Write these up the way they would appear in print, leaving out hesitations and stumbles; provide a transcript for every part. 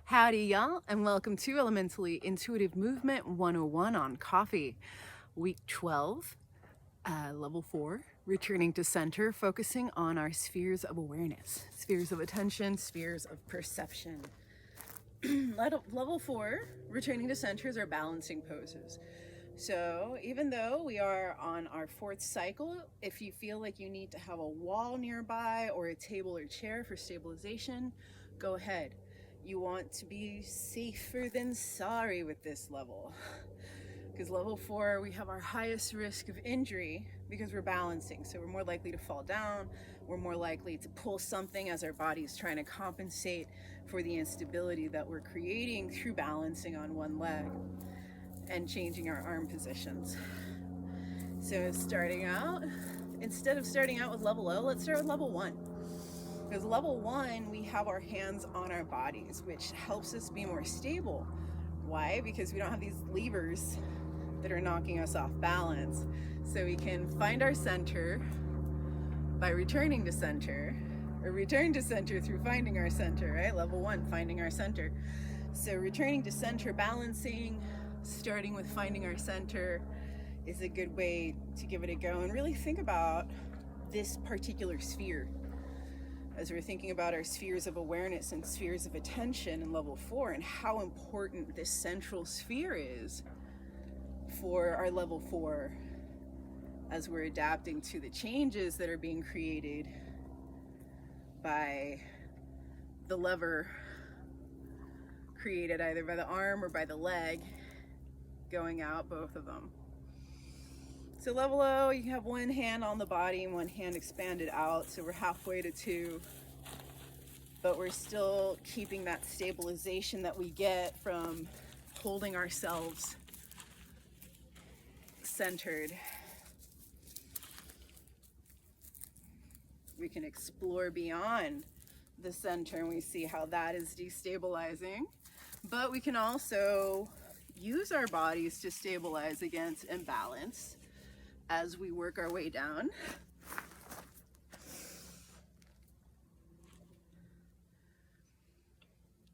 Howdy y'all, and welcome to Elementally Intuitive Movement 101 on Coffee. Week 12, level 4, returning to center, focusing on our spheres of awareness, spheres of attention, spheres of perception. Level 4, returning to center, is our balancing poses. So even though we are on our 4th cycle, if you feel like you need to have a wall nearby or a table or chair for stabilization, go ahead. You want to be safer than sorry with this level. Because level 4, we have our highest risk of injury because we're balancing. So we're more likely to fall down. We're more likely to pull something as our body's trying to compensate for the instability that we're creating through balancing on one leg and changing our arm positions. So starting out, instead of starting out with level O, let's start with level 1. Because level 1, we have our hands on our bodies, which helps us be more stable. Why? Because we don't have these levers that are knocking us off balance. So we can find our center by returning to center, or return to center through finding our center, right? Level 1, finding our center. So returning to center, balancing, starting with finding our center is a good way to give it a go and really think about this particular sphere. As we're thinking about our spheres of awareness and spheres of attention in level 4 and how important this central sphere is for our level 4 as we're adapting to the changes that are being created by the lever created either by the arm or by the leg going out, both of them. So level O, you have one hand on the body and one hand expanded out, so we're halfway to 2, but we're still keeping that stabilization that we get from holding ourselves centered. We can explore beyond the center and we see how that is destabilizing, but we can also use our bodies to stabilize against imbalance as we work our way down.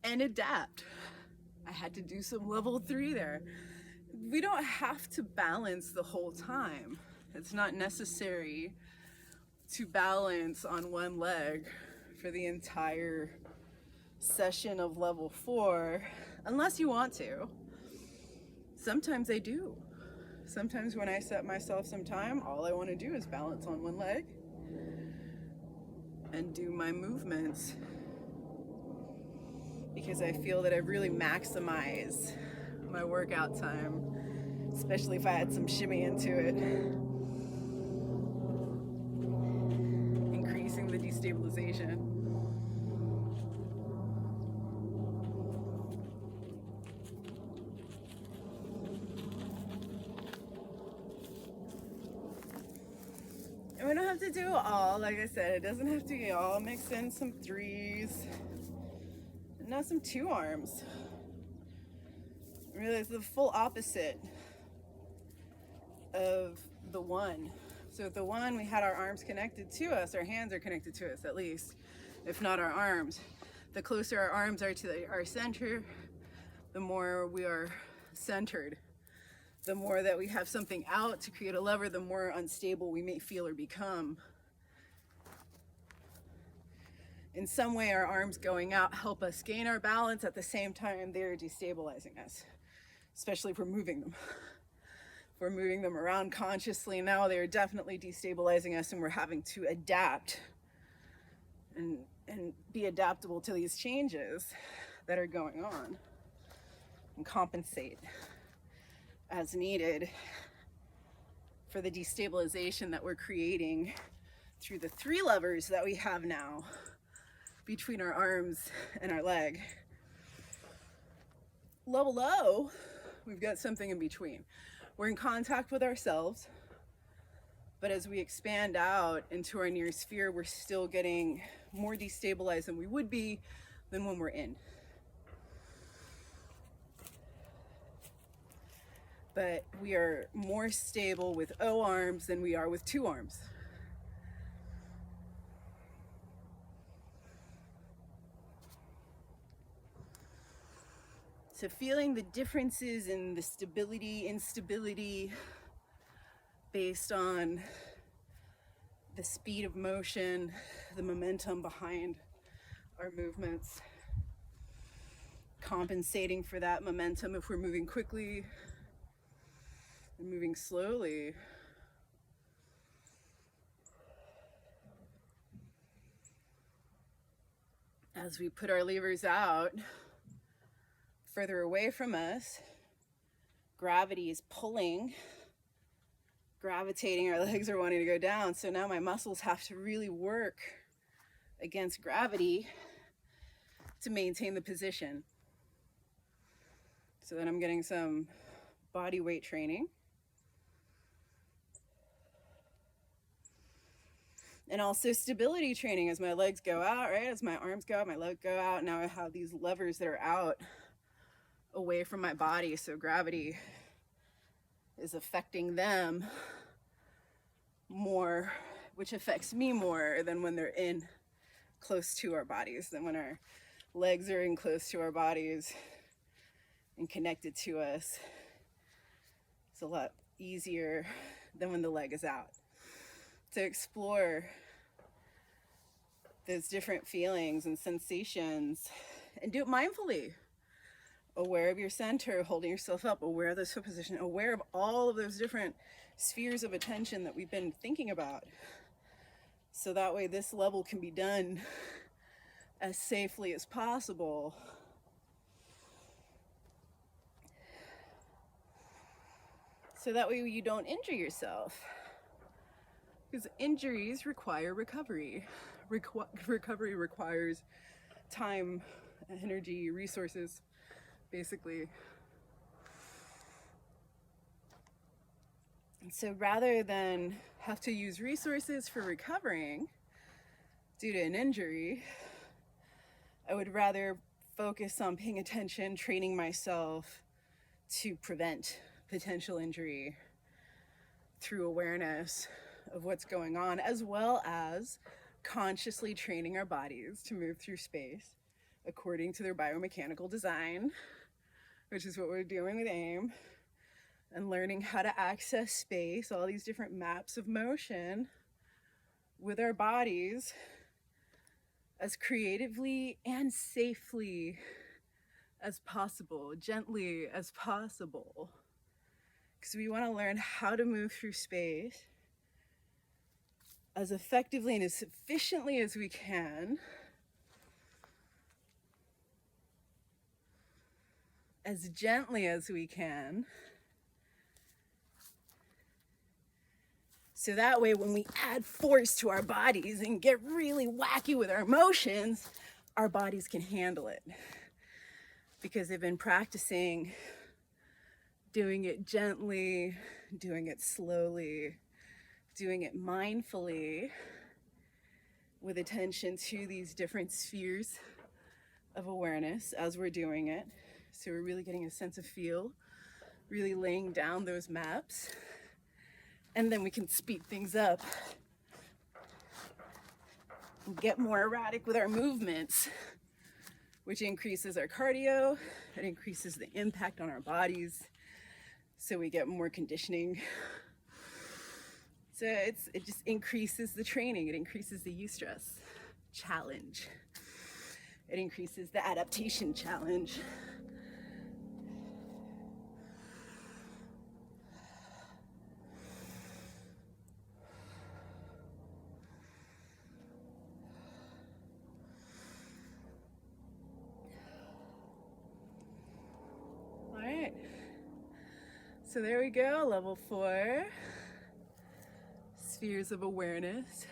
And adapt. I had to do some level 3 there. We don't have to balance the whole time. It's not necessary to balance on one leg for the entire session of level 4, unless you want to. Sometimes I do. Sometimes when I set myself some time, all I want to do is balance on one leg and do my movements because I feel that I really maximize my workout time, especially if I had some shimmy into it, increasing the destabilization. And we don't have to do it all, like I said, it doesn't have to be all. Mix in some 3s, and now some 2 arms. Really, it's the full opposite of the 1. So with the 1, we had our arms connected to us, our hands are connected to us at least, if not our arms. The closer our arms are to our center, the more we are centered. The more that we have something out to create a lever, the more unstable we may feel or become. In some way, our arms going out help us gain our balance. At the same time, they're destabilizing us, especially if we're moving them. If we're moving them around consciously now, they're definitely destabilizing us, and we're having to adapt and be adaptable to these changes that are going on and compensate as needed for the destabilization that we're creating through the 3 levers that we have now between our arms and our leg. Level O, we've got something in between. We're in contact with ourselves, but as we expand out into our near sphere, we're still getting more destabilized than we would be than when we're in. But we are more stable with O arms than we are with 2 arms. So feeling the differences in the stability, instability based on the speed of motion, the momentum behind our movements, compensating for that momentum if we're moving quickly and moving slowly. As we put our levers out further away from us, gravity is pulling, gravitating, our legs are wanting to go down. So now my muscles have to really work against gravity to maintain the position. So then I'm getting some body weight training. And also stability training as my legs go out, right? As my arms go out, my legs go out. Now I have these levers that are out away from my body. So gravity is affecting them more, which affects me more than when they're in close to our bodies, than when our legs are in close to our bodies and connected to us. It's a lot easier than when the leg is out. To explore those different feelings and sensations and do it mindfully, aware of your center, holding yourself up, aware of this foot position, aware of all of those different spheres of attention that we've been thinking about. So that way this level can be done as safely as possible. So that way you don't injure yourself. Because injuries require recovery. Recovery requires time, energy, resources, basically. And so rather than have to use resources for recovering due to an injury, I would rather focus on paying attention, training myself to prevent potential injury through awareness of what's going on, as well as consciously training our bodies to move through space according to their biomechanical design, which is what we're doing with EIM, and learning how to access space, all these different maps of motion with our bodies as creatively and safely as possible, gently as possible. Because we want to learn how to move through space as effectively and as efficiently as we can, as gently as we can, so that way when we add force to our bodies and get really wacky with our emotions, our bodies can handle it. Because they've been practicing doing it gently, doing it slowly, doing it mindfully, with attention to these different spheres of awareness as we're doing it. So we're really getting a sense of feel, really laying down those maps, and then we can speed things up and get more erratic with our movements, which increases our cardio, it increases the impact on our bodies, so we get more conditioning. So it just increases the training, it increases the eustress challenge, it increases the adaptation challenge. All right, so there we go, level 4. Spheres of awareness,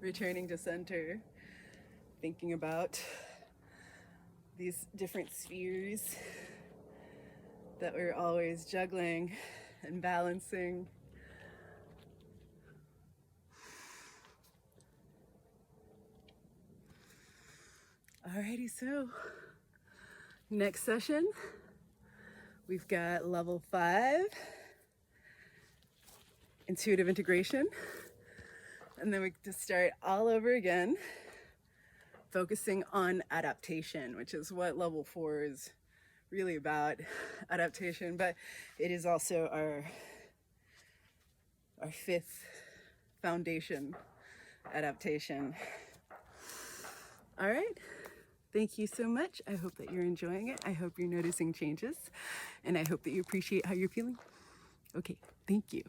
returning to center, thinking about these different spheres that we're always juggling and balancing. Alrighty, so next session, we've got level 5, intuitive integration. And then we just start all over again, focusing on adaptation, which is what level 4 is really about adaptation, but it is also our fifth foundation adaptation. All right. Thank you so much. I hope that you're enjoying it. I hope you're noticing changes, and I hope that you appreciate how you're feeling. Okay, thank you.